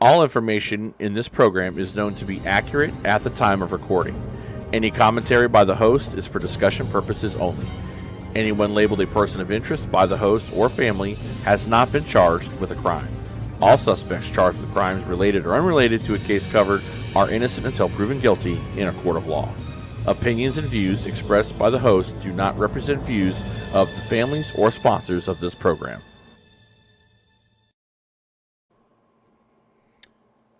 All information in this program is known to be accurate at the time of recording. Any commentary by the host is for discussion purposes only. Anyone labeled a person of interest by the host or family has not been charged with a crime. All suspects charged with crimes related or unrelated to a case covered are innocent until proven guilty in a court of law. Opinions and views expressed by the host do not represent views of the families or sponsors of this program.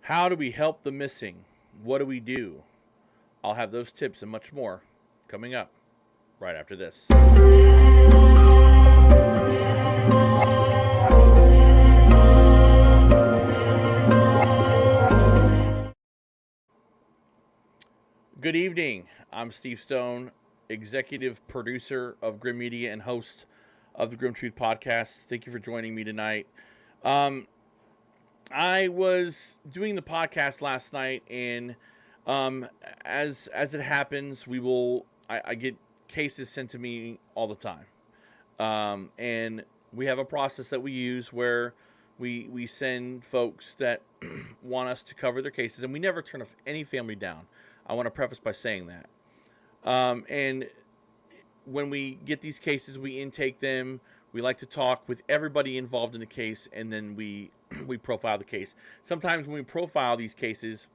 How do we help the missing? What do we do? I'll have those tips and much more coming up right after this. Good evening. I'm Steve Stone, executive producer of Grim Media and host of the Grim Truth Podcast. Thank you for joining me tonight. I was doing the podcast last night, and as it happens, I get cases sent to me all the time, and we have a process that we use where we send folks that want us to cover their cases, and we never turn any family down. I want to preface by saying that. And when we get these cases, we intake them. We like to talk with everybody involved in the case, and then we profile the case. Sometimes when we profile these cases,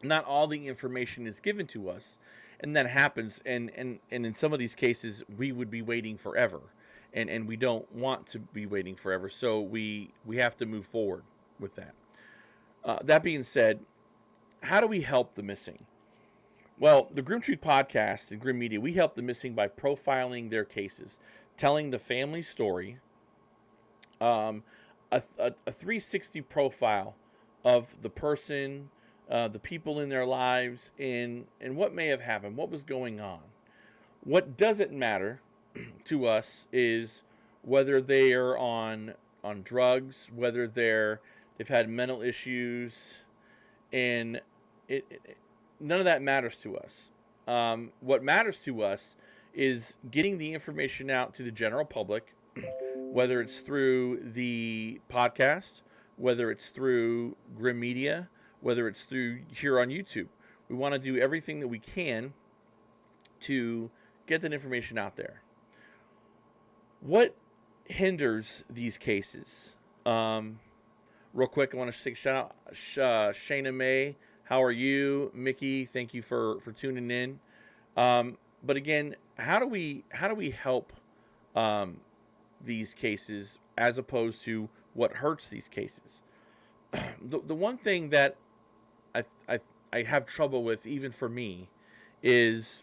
not all the information is given to us, and that happens. And in some of these cases, we would be waiting forever, and we don't want to be waiting forever. So we have to move forward with that. That being said, how do we help the missing? Well, the Grim Truth Podcast and Grim Media, we help the missing by profiling their cases, telling the family story, a 360 profile of the person, the people in their lives, and what may have happened, what was going on. What doesn't matter to us is whether they are on drugs, whether they've had mental issues, and none of that matters to us. What matters to us is getting the information out to the general public, whether it's through the podcast, whether it's through Grim Media, whether it's through here on YouTube. We want to do everything that we can to get that information out there. What hinders these cases? Real quick, I want to take a shout out Shayna May. How are you? Mickey, thank you for tuning in. But again, how do we help these cases as opposed to what hurts these cases? The one thing that I have trouble with, even for me, is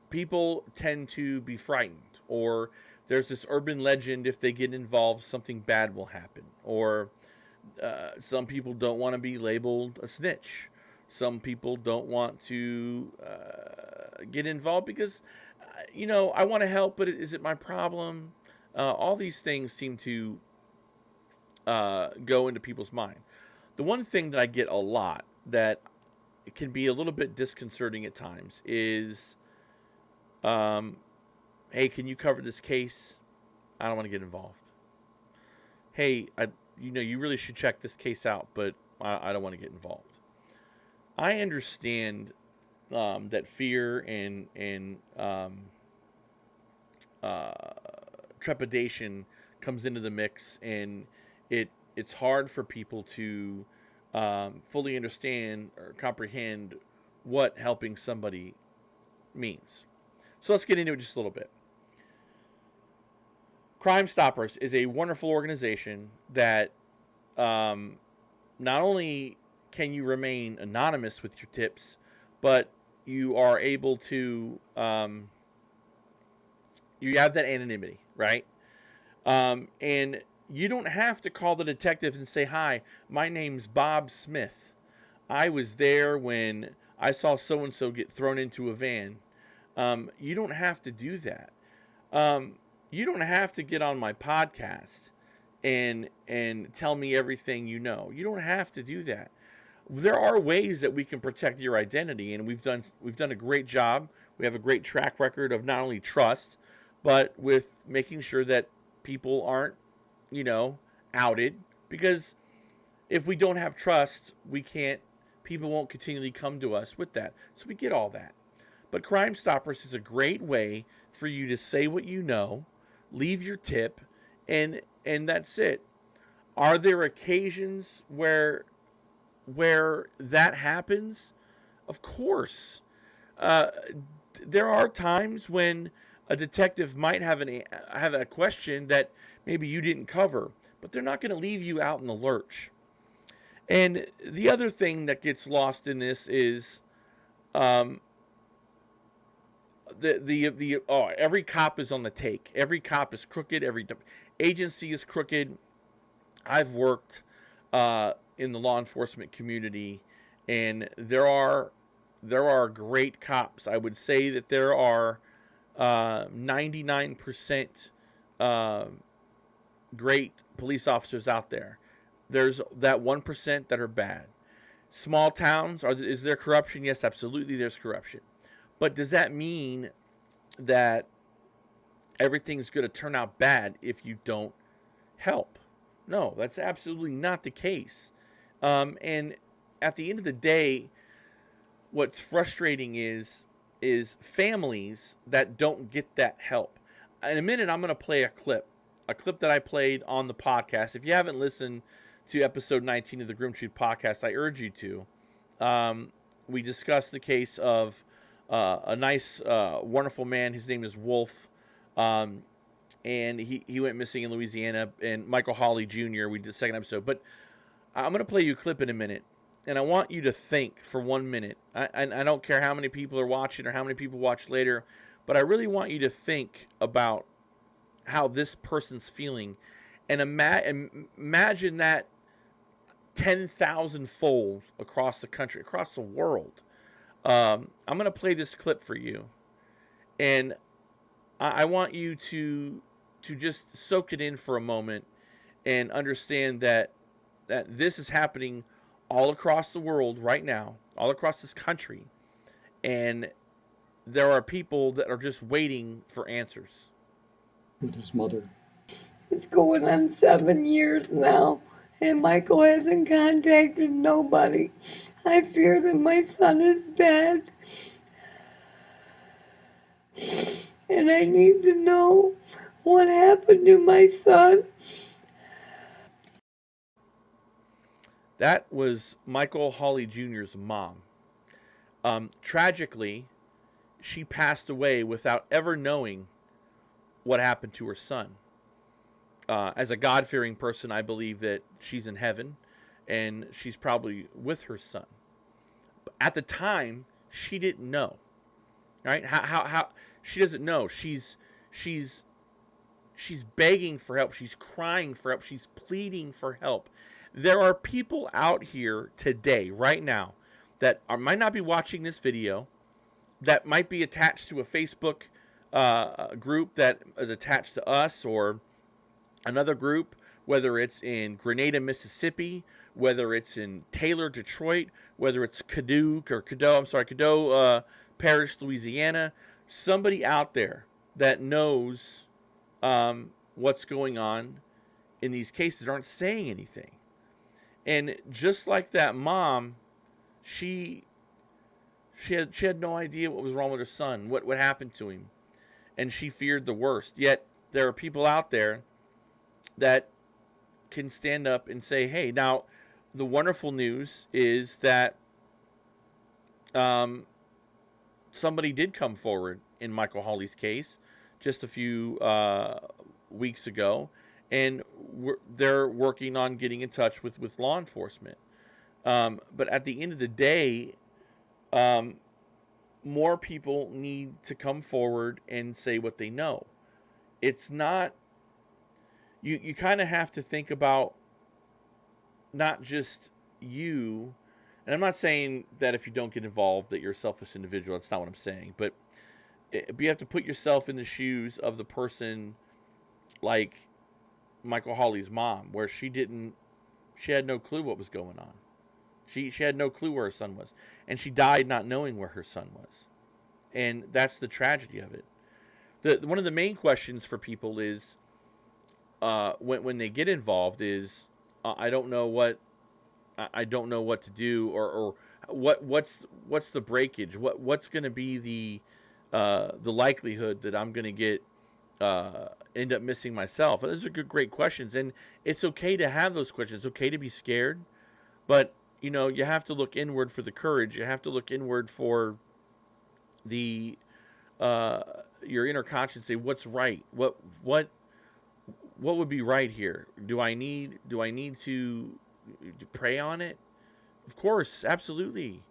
people tend to be frightened, or there's this urban legend, if they get involved, something bad will happen, or some people don't want to be labeled a snitch. Some people don't want to get involved because, I want to help, but is it my problem? All these things seem to go into people's mind. The one thing that I get a lot that can be a little bit disconcerting at times is, hey, can you cover this case? I don't want to get involved. Hey, you really should check this case out, but I don't want to get involved. I understand that fear and trepidation comes into the mix, and it's hard for people to fully understand or comprehend what helping somebody means. So let's get into it just a little bit. Crime Stoppers is a wonderful organization that not only can you remain anonymous with your tips, but you are able to, you have that anonymity, right? And you don't have to call the detective and say, hi, my name's Bob Smith. I was there when I saw so-and-so get thrown into a van. You don't have to do that. You don't have to get on my podcast and tell me everything you know. You don't have to do that. There are ways that we can protect your identity, and we've done a great job. We have a great track record of not only trust, but with making sure that people aren't, outed, because if we don't have trust, people won't continually come to us with that. So we get all that. But Crime Stoppers is a great way for you to say what you know, leave your tip, and that's it. Are there occasions where that happens? Of course. Uh, there are times when a detective might have a question that maybe you didn't cover, but they're not going to leave you out in the lurch. And the other thing that gets lost in this is every cop is on the take. Every cop is crooked. Every agency is crooked. I've worked in the law enforcement community, and there are great cops. I would say that there are 99% great police officers out there. There's that 1% that are bad. Small towns, is there corruption? Yes, absolutely, there's corruption. But does that mean that everything's going to turn out bad if you don't help? No, that's absolutely not the case. And at the end of the day, what's frustrating is families that don't get that help. In a minute, I'm going to play a clip that I played on the podcast. If you haven't listened to episode 19 of the Grim Truth podcast, I urge you to. We discussed the case of a nice, wonderful man. His name is Wolf. And he went missing in Louisiana. And Michael Hawley Jr., we did the second episode. But I'm going to play you a clip in a minute. And I want you to think for 1 minute. I don't care how many people are watching or how many people watch later. But I really want you to think about how this person's feeling. And imagine that 10,000 fold across the country, across the world. I'm going to play this clip for you. And I want you to just soak it in for a moment and understand that this is happening all across the world right now, all across this country. And there are people that are just waiting for answers. With his mother. It's going on 7 years now, and Michael hasn't contacted nobody. I fear that my son is dead. And I need to know what happened to my son. That was Michael Hawley Jr.'s mom. Tragically, she passed away without ever knowing what happened to her son. As a God-fearing person, I believe that she's in heaven and she's probably with her son. But at the time, she didn't know. Right? How she doesn't know. She's begging for help. She's crying for help. She's pleading for help. There are people out here today, right now, that might not be watching this video, that might be attached to a Facebook group that is attached to us or another group, whether it's in Grenada, Mississippi, whether it's in Taylor, Detroit, whether it's Caddo Parish, Louisiana. Somebody out there that knows what's going on in these cases aren't saying anything. And just like that mom, she had no idea what was wrong with her son, what happened to him, and she feared the worst. Yet there are people out there that can stand up and say, hey, now the wonderful news is that somebody did come forward in Michael Hawley's case just a few weeks ago, and they're working on getting in touch with law enforcement. But at the end of the day, more people need to come forward and say what they know. It's not... You kind of have to think about not just you, and I'm not saying that if you don't get involved that you're a selfish individual. That's not what I'm saying. But you have to put yourself in the shoes of the person like Michael Hawley's mom, where she had no clue what was going on. She had no clue where her son was. And she died not knowing where her son was. And that's the tragedy of it. One of the main questions for people is, when they get involved is, I don't know what I don't know what to do, or what's the breakage? What's going to be the likelihood that I'm going to get end up missing myself? Those are great questions, and it's okay to have those questions. It's okay to be scared, but you have to look inward for the courage. You have to look inward for the your inner conscience. Say what's right. What would be right here? Do I need to pray on it? Of course, absolutely.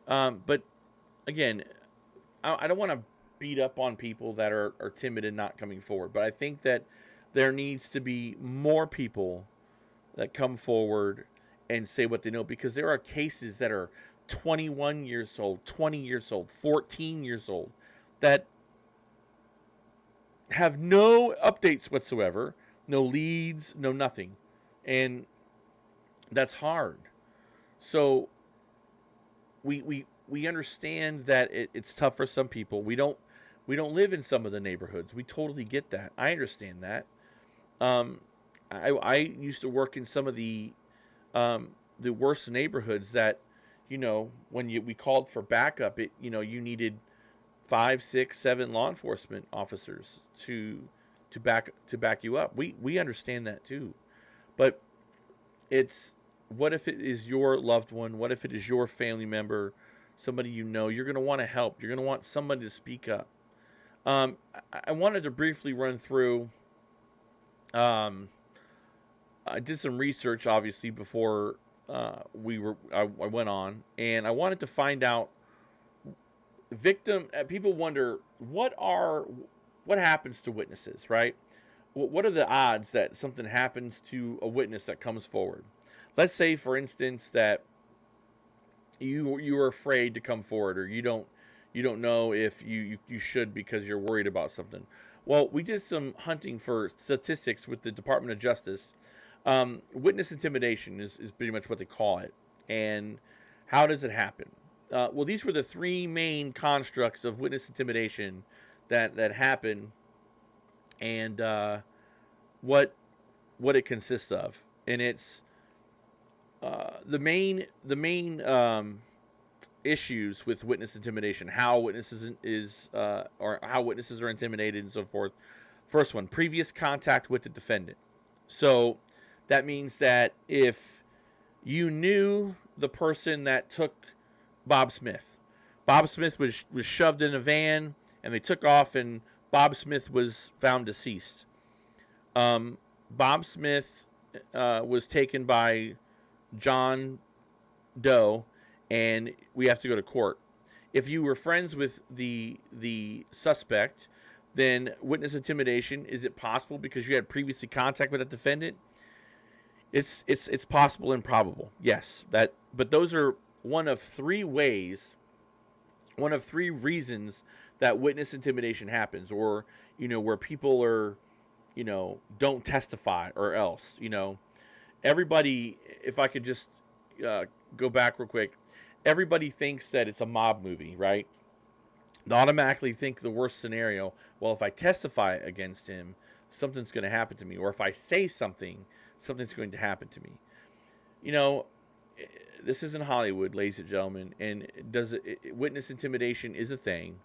But again, I don't want to beat up on people that are timid and not coming forward. But I think that there needs to be more people that come forward and say what they know, because there are cases that are 21 years old, 20 years old, 14 years old that have no updates whatsoever, no leads, no nothing. And that's hard. So we understand that it's tough for some people. We don't live in some of the neighborhoods. We totally get that. I understand that. I used to work in some of the worst neighborhoods that, when we called for backup, you needed 5, 6, 7 law enforcement officers to back you up. We understand that too. But it's, what if it is your loved one? What if it is your family member, somebody you're going to want to help. You're going to want somebody to speak up. I wanted to briefly run through, I did some research, obviously, before I went on, and I wanted to find out people wonder what happens to witnesses, right? What are the odds that something happens to a witness that comes forward? Let's say, for instance, that you are afraid to come forward, or you don't know if you should because you're worried about something. Well, we did some hunting for statistics with the Department of Justice. Witness intimidation is pretty much what they call it. And how does it happen? Well, these were the 3 main constructs of witness intimidation that happen, and what it consists of. And it's the main issues with witness intimidation, how witnesses or how witnesses are intimidated and so forth. First one, previous contact with the defendant. So that means that if you knew the person that took Bob Smith was shoved in a van and they took off, and Bob Smith was found deceased. Bob Smith was taken by John Doe, and we have to go to court. If you were friends with the suspect, then witness intimidation, is it possible because you had previously contact with a defendant? It's possible and probable, yes. But those are one of 3 reasons that witness intimidation happens, or where people are, don't testify, or else, everybody. If I could just go back real quick, everybody thinks that it's a mob movie, right? They automatically think the worst scenario. Well, if I testify against him, something's going to happen to me, or if I say something, something's going to happen to me. This isn't Hollywood, ladies and gentlemen, and witness intimidation is a thing.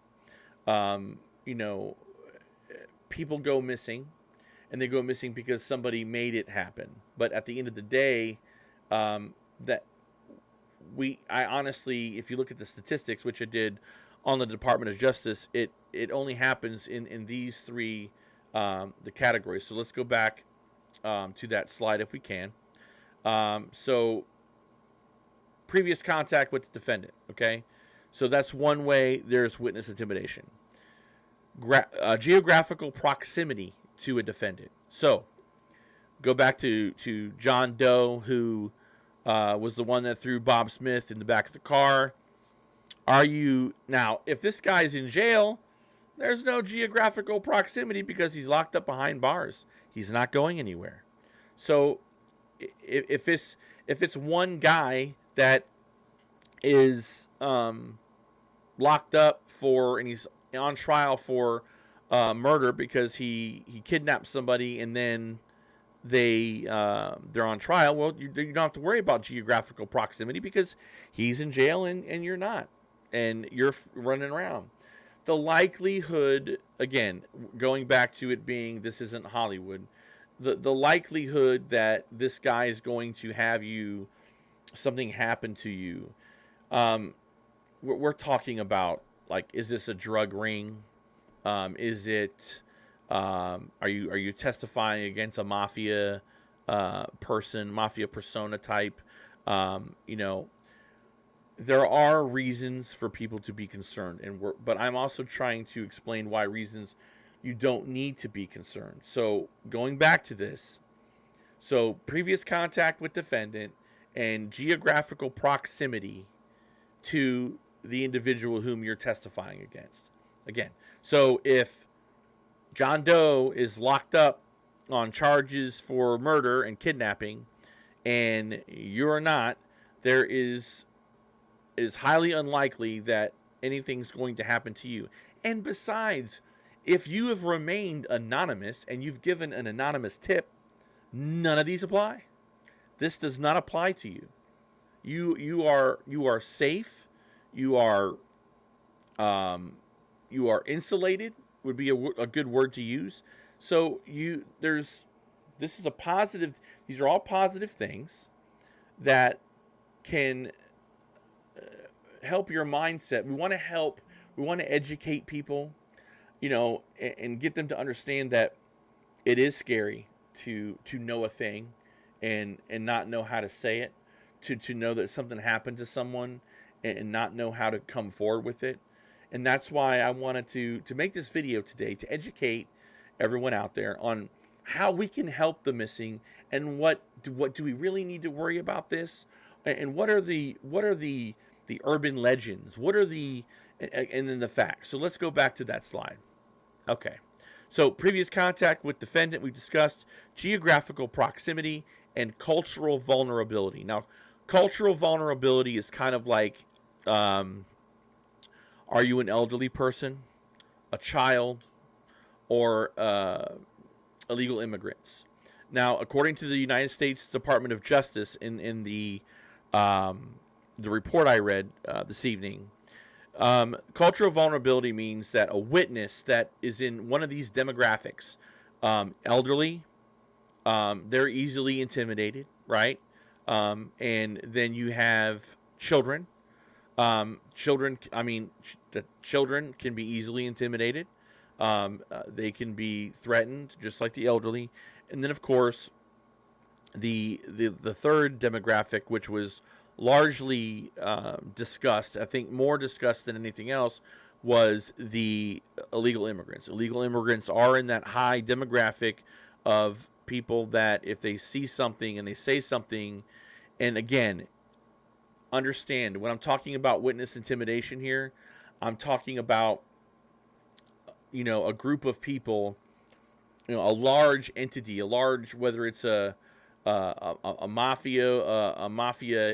People go missing, and they go missing because somebody made it happen. But at the end of the day, I honestly, if you look at the statistics, which I did on the Department of Justice, it only happens in these 3 the categories. So let's go back to that slide if we can. So previous contact with the defendant, okay? So that's one way there's witness intimidation. Geographical proximity to a defendant. So go back to John Doe, who was the one that threw Bob Smith in the back of the car. Now, if this guy's in jail, there's no geographical proximity because he's locked up behind bars. He's not going anywhere. So if it's one guy that is locked up and he's on trial for murder because he kidnapped somebody and then they're on trial, well, you don't have to worry about geographical proximity because he's in jail and you're not, and you're running around. The likelihood, again, going back to it being this isn't Hollywood, the likelihood that this guy is going to have something happen to you, we're talking about, like, is this a drug ring? Is it are you testifying against a mafia mafia persona type? You know, there are reasons for people to be concerned, but I'm also trying to explain why reasons you don't need to be concerned. So going back to this, so previous contact with defendant and geographical proximity to the individual whom you're testifying against. Again, so if John Doe is locked up on charges for murder and kidnapping, and you're not, it is highly unlikely that anything's going to happen to you. And besides, if you have remained anonymous and you've given an anonymous tip, none of these apply. This does not apply to you. You are safe. You are insulated, would be a good word to use. So this is a positive. These are all positive things that can help your mindset. We want to help. We want to educate people, you know, and get them to understand that it is scary to know a thing and not know how to say it, to know that something happened to someone and not know how to come forward with it. And that's why I wanted to make this video today, to educate everyone out there on how we can help the missing, and what do we really need to worry about this, and what are the urban legends, and then the facts. So let's go back to that slide. Okay. So previous contact with defendant, we discussed geographical proximity and cultural vulnerability. Now, cultural vulnerability is kind of like, are you an elderly person, a child, or illegal immigrants? Now, according to the United States Department of Justice, in the report I read this evening, cultural vulnerability means that a witness that is in one of these demographics, elderly, they're easily intimidated, right? And then you have children. Children can be easily intimidated. They can be threatened, just like the elderly. And then, of course, the third demographic, which was largely discussed, I think more discussed than anything else, was the illegal immigrants. Illegal immigrants are in that high demographic of people that if they see something and they say something, and again, understand when I'm talking about witness intimidation here, I'm talking about, you know, a group of people, you know, a large entity, whether it's a mafia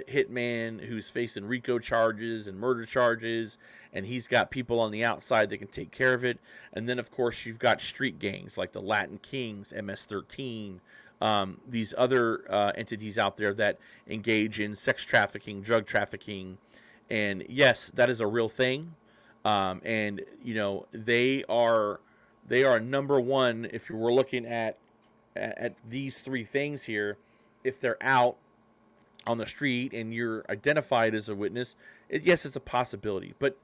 hitman who's facing RICO charges and murder charges, and he's got people on the outside that can take care of it. And then, of course, you've got street gangs like the Latin Kings, MS-13, these other entities out there that engage in sex trafficking, drug trafficking. And yes, that is a real thing. And, you know, they are number one if you were looking at these three things here. If they're out on the street and you're identified as a witness, yes, it's a possibility. But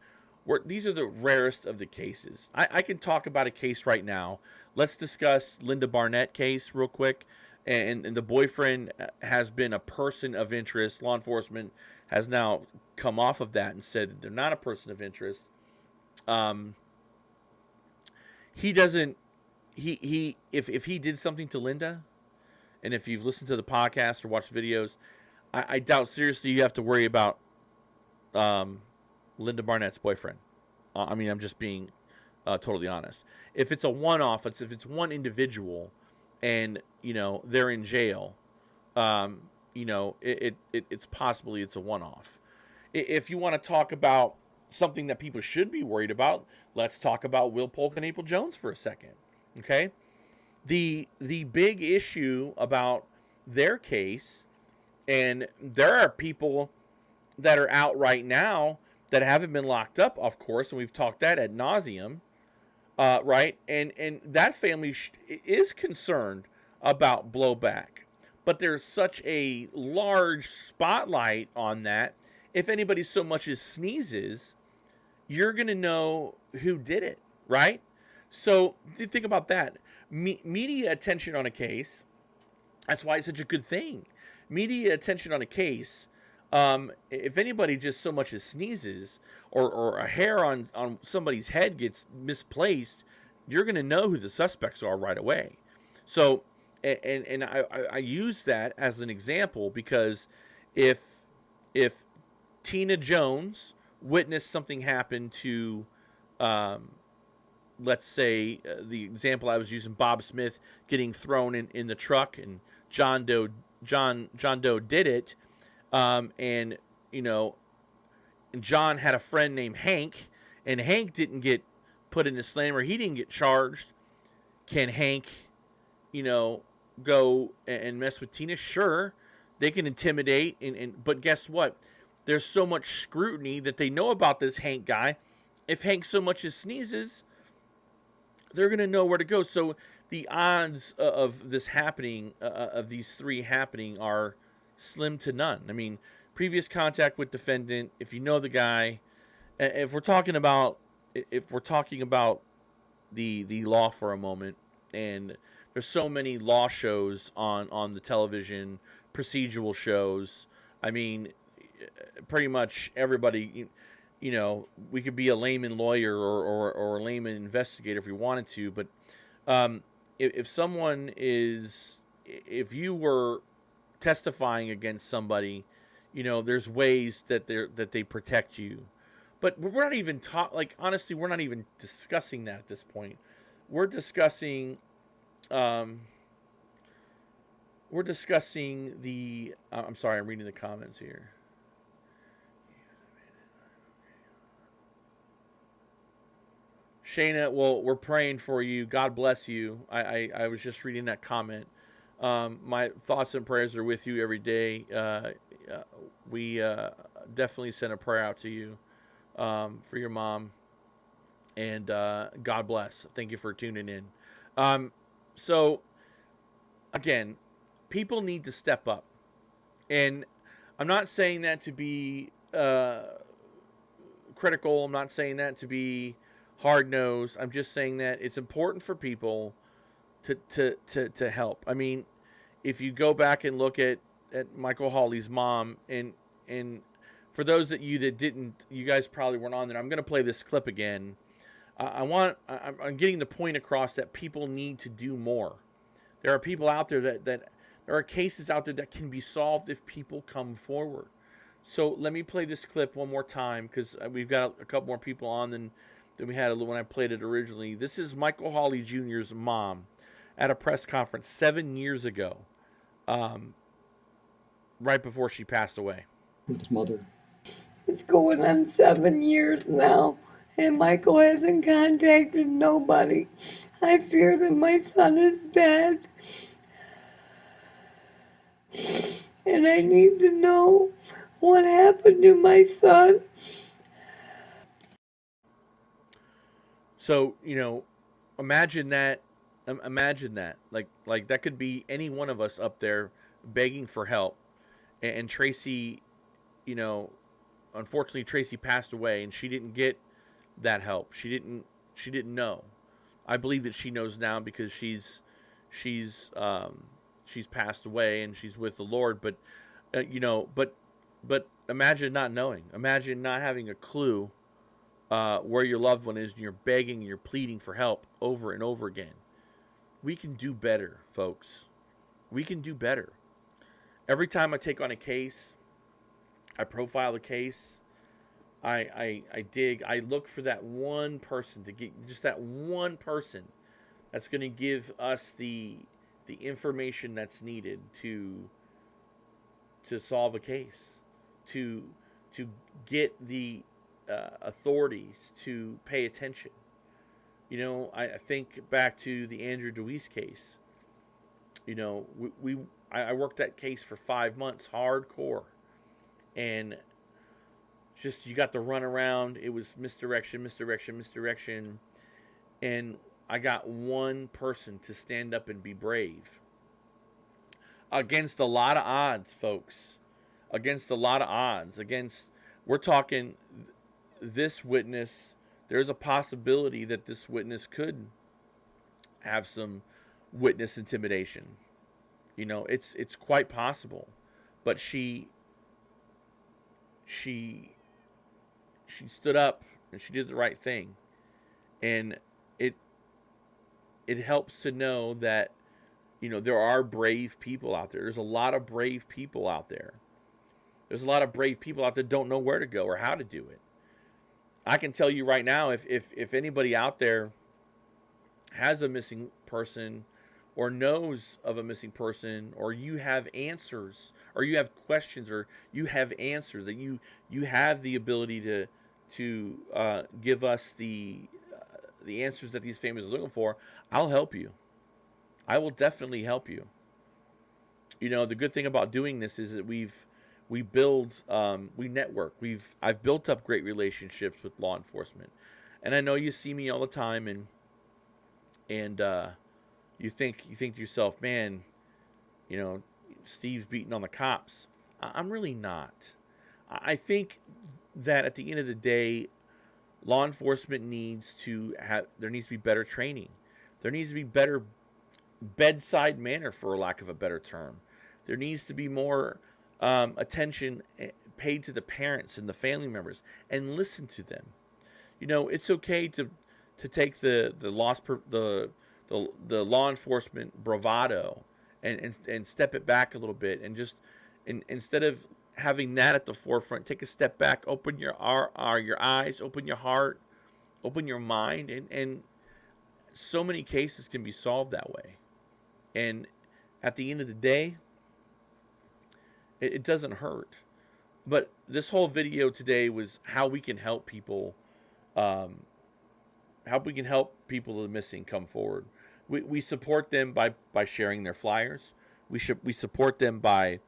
these are the rarest of the cases. I can talk about a case right now. Let's discuss Linda Barnett case real quick. And the boyfriend has been a person of interest. Law enforcement has now come off of that and said that they're not a person of interest. He doesn't. If he did something to Linda, and if you've listened to the podcast or watched videos, I doubt seriously you have to worry about Linda Barnett's boyfriend. I mean, I'm just being totally honest. If it's a one-off, if it's one individual, and you know they're in jail, you know it's possibly it's a one-off. If you want to talk about something that people should be worried about, let's talk about Will Polk and April Jones for a second. Okay, The big issue about their case, and there are people that are out right now that haven't been locked up, of course, and we've talked that ad nauseum, right? And that family is concerned about blowback, but there's such a large spotlight on that. If anybody so much as sneezes, you're gonna know who did it, right? So think about that. Media attention on a case. That's why it's such a good thing. Media attention on a case. If anybody just so much as sneezes, or a hair on somebody's head gets misplaced, you're going to know who the suspects are right away. So, and I use that as an example because if Tina Jones witnessed something happen to, let's say, the example I was using, Bob Smith getting thrown in the truck, and John Doe did it, and John had a friend named Hank, and Hank didn't get put in the slammer. He didn't get charged. Can Hank, go and mess with Tina? Sure, they can intimidate, but guess what? There's so much scrutiny that they know about this Hank guy. If Hank so much as sneezes, they're going to know where to go. So the odds of this happening, of these three happening, are slim to none. I mean, previous contact with defendant, if you know the guy, if we're talking about the law for a moment, and there's so many law shows on the television, procedural shows. I mean, pretty much everybody, we could be a layman lawyer or a layman investigator if we wanted to, but if you were testifying against somebody, there's ways that they protect you. But we're not even honestly, we're not even discussing that at this point. We're discussing the I'm sorry, I'm reading the comments here. Shayna, well, we're praying for you. God bless you. I was just reading that comment. My thoughts and prayers are with you every day. We definitely send a prayer out to you for your mom. And God bless. Thank you for tuning in. So, again, people need to step up. And I'm not saying that to be critical. I'm not saying that to be hard-nosed. I'm just saying that it's important for people to help. I mean, if you go back and look at Michael Hawley's mom, and for those that you guys probably weren't on there. I'm going to play this clip again. I'm getting the point across that people need to do more. There are people out there that there are cases out there that can be solved if people come forward. So let me play this clip one more time, because we've got a couple more people on than we had when I played it originally. This is Michael Hawley Jr.'s mom at a press conference 7 years ago, right before she passed away. With his mother. It's going on 7 years now, and Michael hasn't contacted nobody. I fear that my son is dead, and I need to know what happened to my son. So, imagine that. Like that could be any one of us up there begging for help. And Tracy, unfortunately Tracy passed away, and she didn't get that help. She didn't know. I believe that she knows now, because she's passed away and she's with the Lord. But but imagine not knowing. Imagine not having a clue where your loved one is, and you're begging and you're pleading for help over and over again. We can do better, folks. We can do better. Every time I take on a case, I profile the case, I dig, I look for that one person, to get just that one person that's going to give us the information that's needed to solve a case, to get the authorities to pay attention. You know, I think back to the Andrew Deweese case. You know, I worked that case for 5 months, hardcore, and just you got to run around. It was misdirection, misdirection, misdirection, and I got one person to stand up and be brave against a lot of odds, folks. Against a lot of odds. We're talking this witness. There's a possibility that this witness could have some witness intimidation. You know, it's quite possible. But she stood up and she did the right thing. And it helps to know that, you know, there are brave people out there. There's a lot of brave people out there. There's a lot of brave people out there that don't know where to go or how to do it. I can tell you right now, if anybody out there has a missing person or knows of a missing person, or you have answers, or you have questions, or you have answers, that you have the ability to give us the answers that these families are looking for, I'll help you. I will definitely help you. You know, the good thing about doing this is that we network. I've built up great relationships with law enforcement, and I know you see me all the time, and you think to yourself, man, you know, Steve's beating on the cops. I'm really not. I think that at the end of the day, law enforcement there needs to be better training. There needs to be better bedside manner, for lack of a better term. There needs to be more attention paid to the parents and the family members, and listen to them. You know, it's okay to take the law enforcement bravado and step it back a little bit, and just instead of having that at the forefront, take a step back, open your eyes, open your heart, open your mind, and so many cases can be solved that way. And at the end of the day, it doesn't hurt. But this whole video today was how we can help people, how we can help people that are missing come forward. We support them by sharing their flyers. We support them by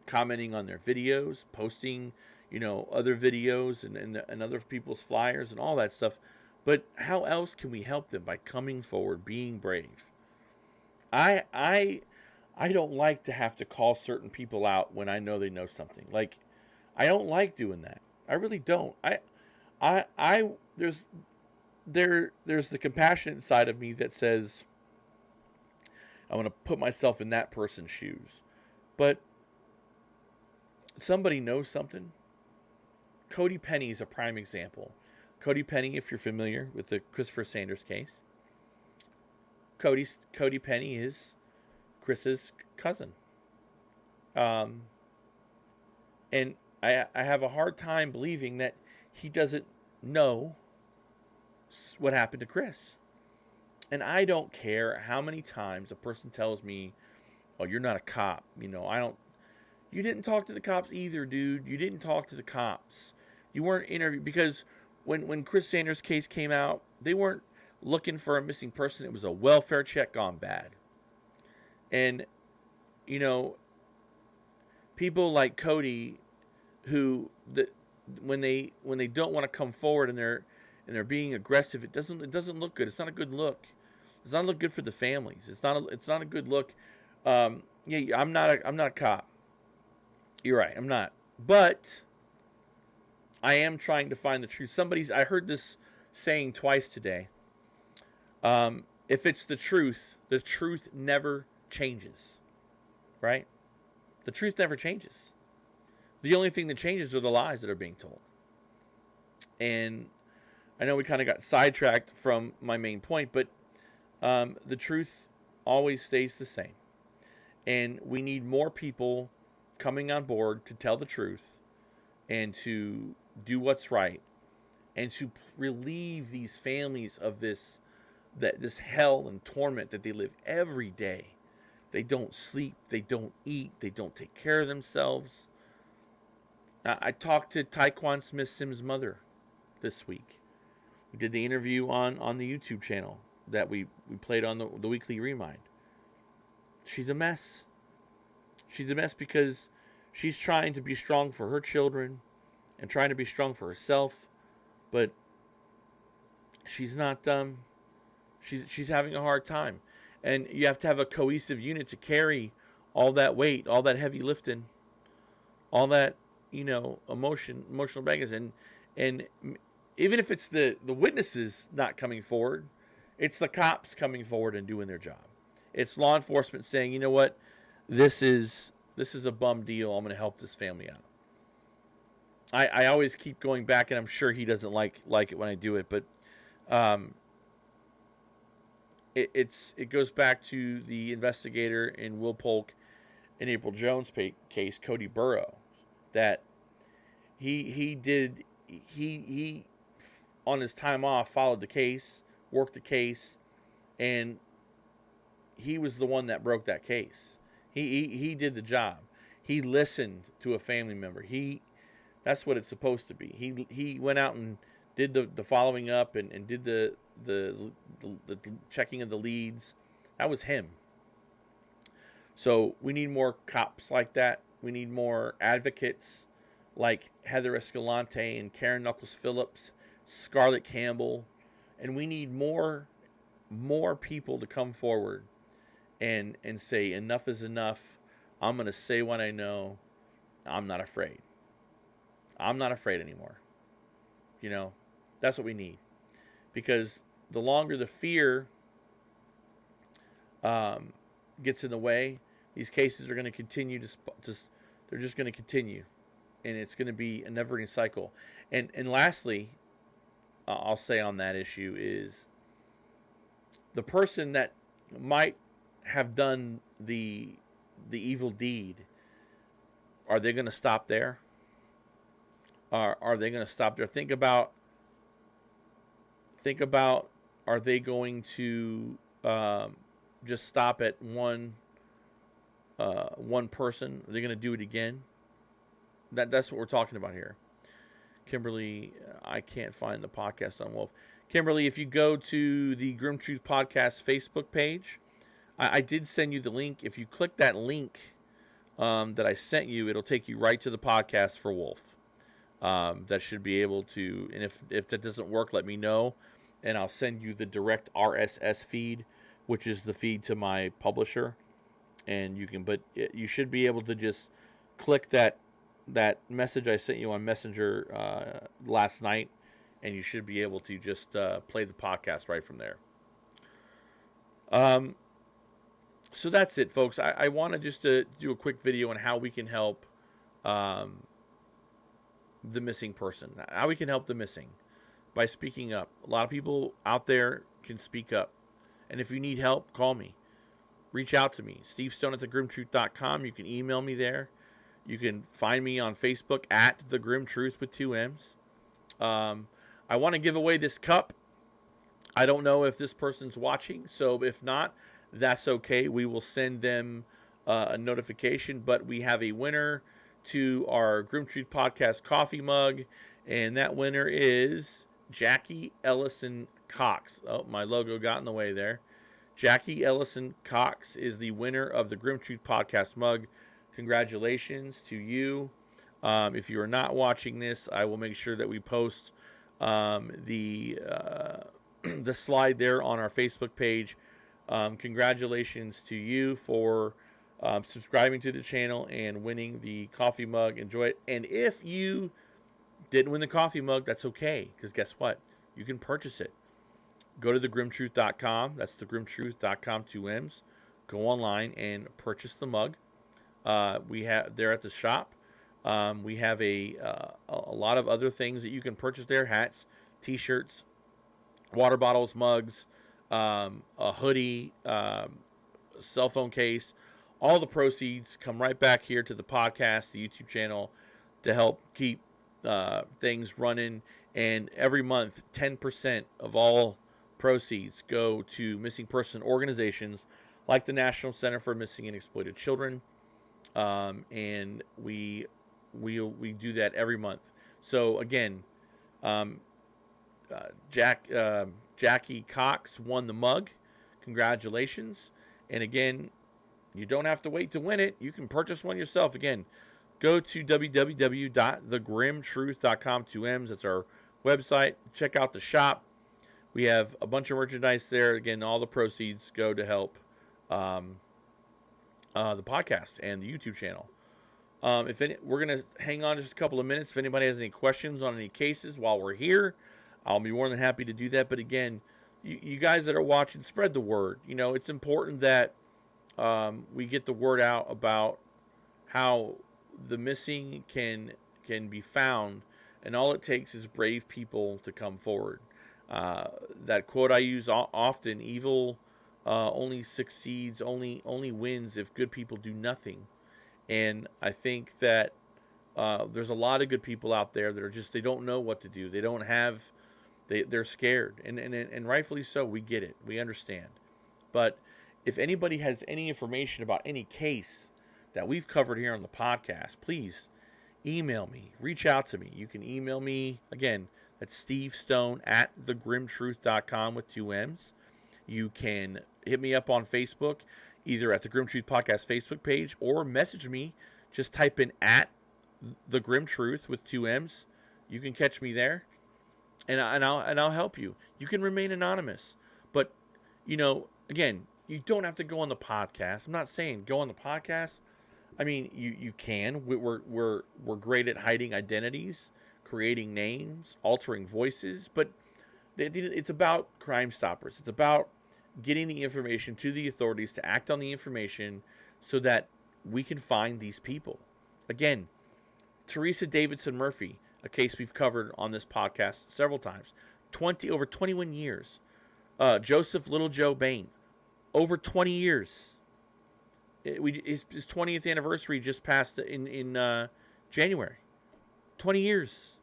commenting on their videos, posting, you know, other videos and other people's flyers and all that stuff. But how else can we help them? By coming forward, being brave. I don't like to have to call certain people out when I know they know something. Like, I don't like doing that. I really don't. There's the compassionate side of me that says I want to put myself in that person's shoes. But somebody knows something. Cody Penny is a prime example. Cody Penny, if you're familiar with the Christopher Sanders case, Cody Penny is Chris's cousin. And I have a hard time believing that he doesn't know what happened to Chris. And I don't care how many times a person tells me, "Oh, you're not a cop." You know, you didn't talk to the cops either, dude. You didn't talk to the cops. You weren't interviewed, because when Chris Sanders' case came out, they weren't looking for a missing person. It was a welfare check gone bad. And, you know, people like Cody, who when they don't want to come forward and they're being aggressive, it doesn't look good. It's not a good look. It's not look good for the families. It's not a good look. I'm not a cop. You're right. I'm not. But I am trying to find the truth. I heard this saying twice today. If it's the truth never changes. Right? The truth never changes. The only thing that changes are the lies that are being told. And I know we kind of got sidetracked from my main point, but the truth always stays the same. And we need more people coming on board to tell the truth and to do what's right and to relieve these families of this hell and torment that they live every day. They don't sleep, they don't eat, they don't take care of themselves. I talked to Tyquan Smith Sims' mother this week. We did the interview on the YouTube channel that we played on the weekly remind. She's a mess. She's a mess because she's trying to be strong for her children and trying to be strong for herself, but she's not. She's having a hard time, and you have to have a cohesive unit to carry all that weight, all that heavy lifting, all that emotional baggage, and even if it's the witnesses not coming forward, it's the cops coming forward and doing their job. It's law enforcement saying, you know what, this is a bum deal. I'm going to help this family out. I always keep going back, and I'm sure he doesn't like it when I do it, but it goes back to the investigator in Will Polk and April Jones case, Cody Burrow, that he on his time off followed the case, worked the case, and he was the one that broke that case. He did the job. He listened to a family member. That's what it's supposed to be. He went out and did the following up and did the checking of the leads. That was him. So we need more cops like that. We need more advocates like Heather Escalante and Karen Knuckles Phillips, Scarlett Campbell, and we need more people to come forward and say enough is enough. I'm going to say what I know. I'm not afraid. I'm not afraid anymore. That's what we need. Because the longer the fear gets in the way, these cases are going to continue they're just going to continue. And it's going to be a never-ending cycle. And lastly, I'll say on that issue is the person that might have done the evil deed, are they going to stop there? Are they going to stop there? Think about, are they going to just stop at one person? Are they going to do it again? That's what we're talking about here. Kimberly, I can't find the podcast on Wolf. Kimberly, if you go to the Grim Truth Podcast Facebook page, I did send you the link. If you click that link that I sent you, it'll take you right to the podcast for Wolf. That should be able to, and if that doesn't work, let me know, and I'll send you the direct RSS feed, which is the feed to my publisher, and you should be able to just click that message I sent you on Messenger last night, and you should be able to just play the podcast right from there. So that's it, folks. I wanted just to do a quick video on how we can help the missing person. How we can help the missing by speaking up. A lot of people out there can speak up. And if you need help, call me. Reach out to me. SteveStone@thegrimtruth.com. You can email me there. You can find me on Facebook at The Grim Truth with 2 M's. I want to give away this cup. I don't know if this person's watching, so if not, that's okay. We will send them a notification, but we have a winner to our Grim Truth Podcast coffee mug, and that winner is Jackie Ellison Cox. Oh, my logo got in the way there. Jackie Ellison Cox is the winner of the Grim Truth Podcast mug. Congratulations to you. If you are not watching this, I will make sure that we post the slide there on our Facebook page. Congratulations to you for subscribing to the channel and winning the coffee mug. Enjoy it. And if you didn't win the coffee mug, that's okay, because guess what? You can purchase it. Go to thegrimtruth.com. That's thegrimtruth.com, 2 M's. Go online and purchase the mug. We have there at the shop. We have a lot of other things that you can purchase there: hats, T-shirts, water bottles, mugs, a hoodie, cell phone case. All the proceeds come right back here to the podcast, the YouTube channel, to help keep things running. And every month, 10% of all proceeds go to missing person organizations like the National Center for Missing and Exploited Children. And we do that every month. So again, Jackie Cox won the mug. Congratulations. And again, you don't have to wait to win it. You can purchase one yourself. Again, go to www.thegrimtruth.com, 2M's. That's our website. Check out the shop. We have a bunch of merchandise there. Again, all the proceeds go to help the podcast and the YouTube channel. We're going to hang on just a couple of minutes. If anybody has any questions on any cases while we're here, I'll be more than happy to do that. But again, you guys that are watching, spread the word. You know, it's important that we get the word out about how the missing can be found, and all it takes is brave people to come forward. That quote I use often: "Evil only succeeds, only wins if good people do nothing." And I think that there's a lot of good people out there that are they don't know what to do. They don't have. They're scared, and rightfully so. We get it. We understand. But if anybody has any information about any case that we've covered here on the podcast, please email me. Reach out to me. You can email me. Again, that's Steve Stone at thegrimtruth.com with 2M's. You can hit me up on Facebook, either at the Grim Truth Podcast Facebook page, or message me. Just type in at the Grim Truth with 2M's. You can catch me there. And I'll help you. You can remain anonymous, but again, you don't have to go on the podcast. I'm not saying go on the podcast. I mean, you can. We're great at hiding identities, creating names, altering voices, but it's about Crime Stoppers. It's about getting the information to the authorities to act on the information so that we can find these people. Again, Teresa Davidson Murphy, a case we've covered on this podcast several times. Over 21 years. Joseph Little Joe Bain, over 20 years. His 20th anniversary just passed in January. 20 years.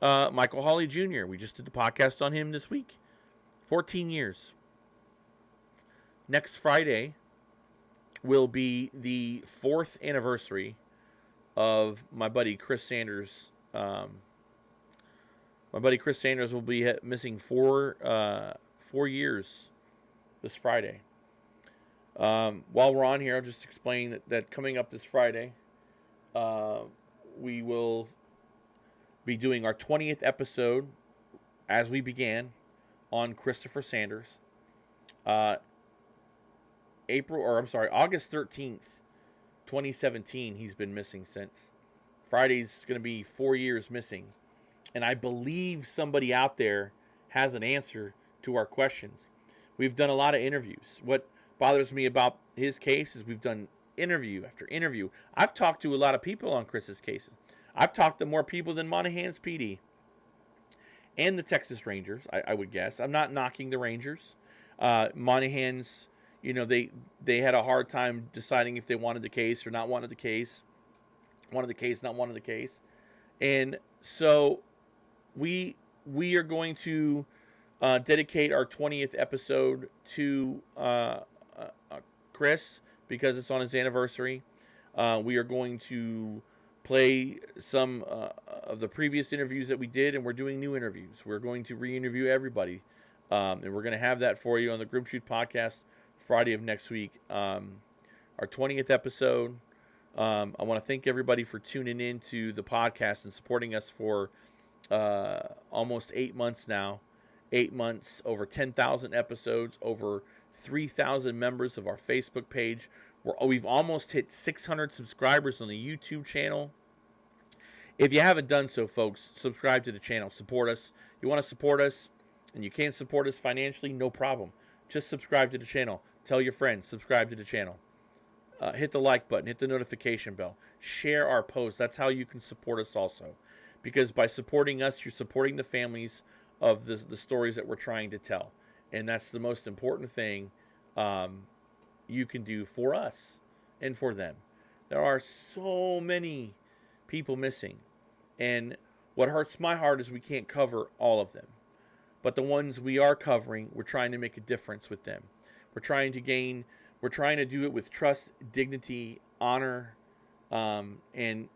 Michael Hawley Jr., we just did the podcast on him this week. 14 years. Next Friday will be the 4th anniversary of my buddy Chris Sanders. My buddy Chris Sanders will be missing 4 years this Friday. While we're on here, I'll just explain that coming up this Friday, we will be doing our 20th episode, as we began, on Christopher Sanders. August 13th, 2017, he's been missing since. Friday's going to be 4 years missing. And I believe somebody out there has an answer to our questions. We've done a lot of interviews. What bothers me about his case is we've done interview after interview. I've talked to a lot of people on Chris's cases. I've talked to more people than Monaghan's PD and the Texas Rangers, I would guess. I'm not knocking the Rangers. Monaghan's, they had a hard time deciding if they wanted the case or not wanted the case. Wanted the case, not wanted the case. And so we are going to dedicate our 20th episode to Chris because it's on his anniversary. We are going to play some of the previous interviews that we did, and we're doing new interviews. We're going to re-interview everybody, and we're going to have that for you on the Grim Truth Podcast Friday of next week. Our 20th episode. I want to thank everybody for tuning in to the podcast and supporting us for almost 8 months now. 8 months, over 10,000 episodes, over 3,000 members of our Facebook page. We've almost hit 600 subscribers on the YouTube channel. If you haven't done so, folks, subscribe to the channel. Support us. You want to support us and you can't support us financially, no problem. Just subscribe to the channel. Tell your friends, subscribe to the channel. Hit the like button. Hit the notification bell. Share our posts. That's how you can support us also. Because by supporting us, you're supporting the families of the stories that we're trying to tell. And that's the most important thing you can do for us and for them. There are so many people missing. And what hurts my heart is we can't cover all of them. But the ones we are covering, we're trying to make a difference with them. We're trying to do it with trust, dignity, honor, and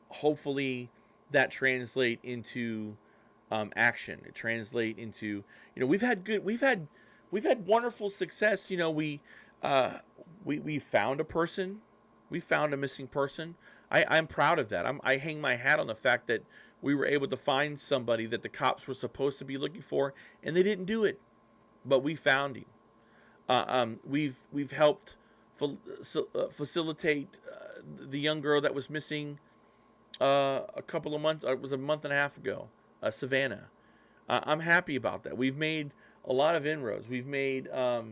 hopefully that translate into action. It translate into, we've had wonderful success. We found a person, we found a missing person. I'm proud of that. I hang my hat on the fact that we were able to find somebody that the cops were supposed to be looking for, and they didn't do it, but we found him. We've helped facilitate the young girl that was missing a couple of months. It was a month and a half ago. Savannah. I'm happy about that. We've made a lot of inroads. We've made a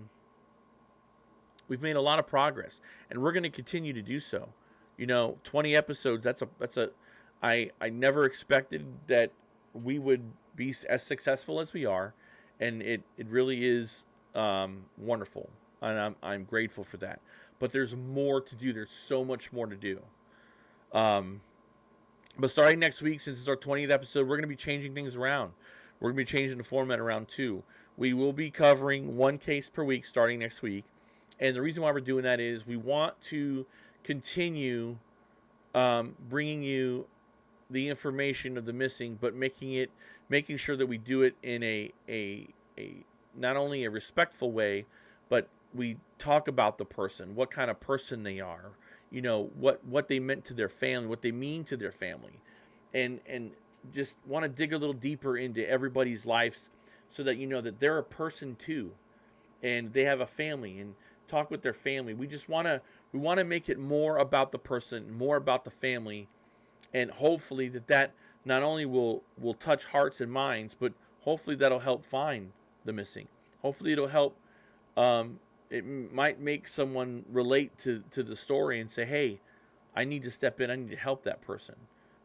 lot of progress, and we're going to continue to do so. 20 episodes. I never expected that we would be as successful as we are, and it really is wonderful, and I'm grateful for that. But there's more to do. There's so much more to do. But starting next week, since it's our 20th episode, we're going to be changing things around. We're going to be changing the format around too. We will be covering one case per week starting next week. And the reason why we're doing that is we want to continue bringing you the information of the missing, but making sure that we do it in a not only a respectful way, but we talk about the person, what kind of person they are, what they meant to their family, what they mean to their family, and just want to dig a little deeper into everybody's lives so that that they're a person too, and they have a family, and talk with their family. We want to make it more about the person, more about the family, and hopefully that not only will touch hearts and minds, but hopefully that'll help find the missing. Hopefully it'll help. It might make someone relate to the story and say, hey, I need to step in. I need to help that person.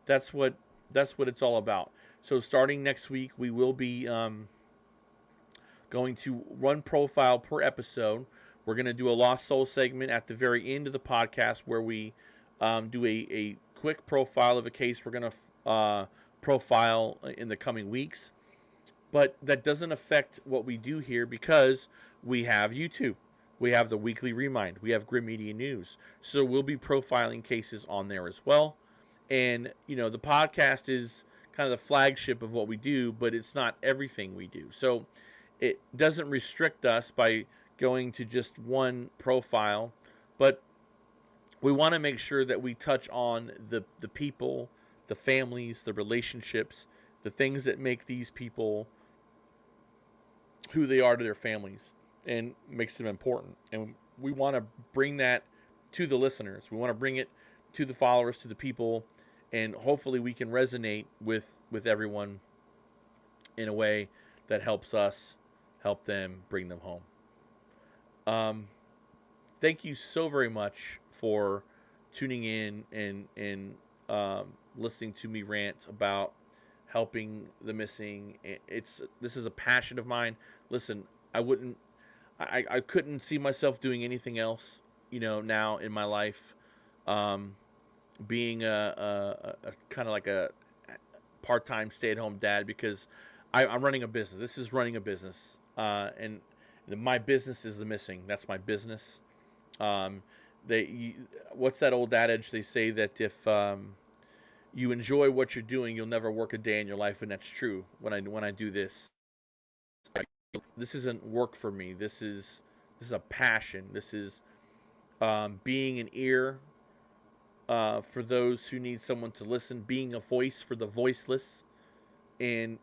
That's what it's all about. So starting next week, we will be going to one profile per episode. We're going to do a Lost Soul segment at the very end of the podcast where we do a quick profile of a case we're going to profile in the coming weeks. But that doesn't affect what we do here because we have YouTube. We have the Weekly Remind. We have Grim Media News. So we'll be profiling cases on there as well. And, the podcast is kind of the flagship of what we do, but it's not everything we do. So it doesn't restrict us by going to just one profile, but we want to make sure that we touch on the people, the families, the relationships, the things that make these people who they are to their families and makes them important. And we want to bring that to the listeners. We want to bring it to the followers, to the people, and hopefully we can resonate with everyone in a way that helps us help them, bring them home. Thank you so very much for tuning in and listening to me rant about helping the missing. This is a passion of mine. Listen, I couldn't see myself doing anything else, now in my life, being a kind of like a part-time stay-at-home dad, because I'm running a business. This is running a business, and my business is the missing. That's my business. What's that old adage? They say that if you enjoy what you're doing, you'll never work a day in your life, and that's true. When I do this, this isn't work for me. This is a passion. This is being an ear for those who need someone to listen, being a voice for the voiceless, and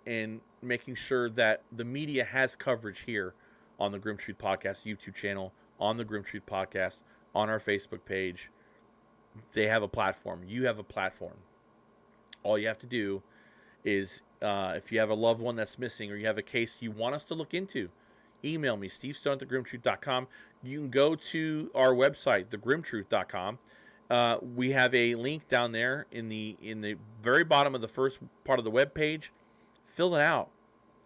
making sure that the media has coverage here on the Grim Truth Podcast YouTube channel, on the Grim Truth Podcast, on our Facebook page. They have a platform. You have a platform. All you have to do is, if you have a loved one that's missing or you have a case you want us to look into, email me, stevestone@thegrimtruth.com. You can go to our website, thegrimtruth.com. We have a link down there in the very bottom of the first part of the web page. Fill it out.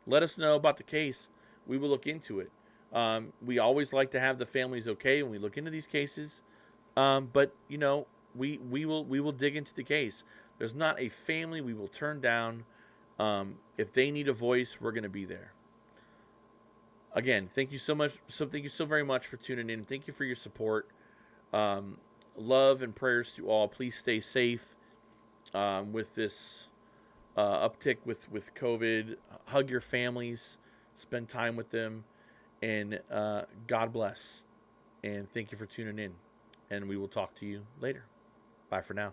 Let us know about the case. We will look into it. We always like to have the families okay when we look into these cases. But we will dig into the case. There's not a family we will turn down. If they need a voice, we're going to be there. Again, thank you so much. Thank you so very much for tuning in. Thank you for your support. Love and prayers to all. Please stay safe with this uptick with COVID. Hug your families, spend time with them, and God bless. And thank you for tuning in. And we will talk to you later. Bye for now.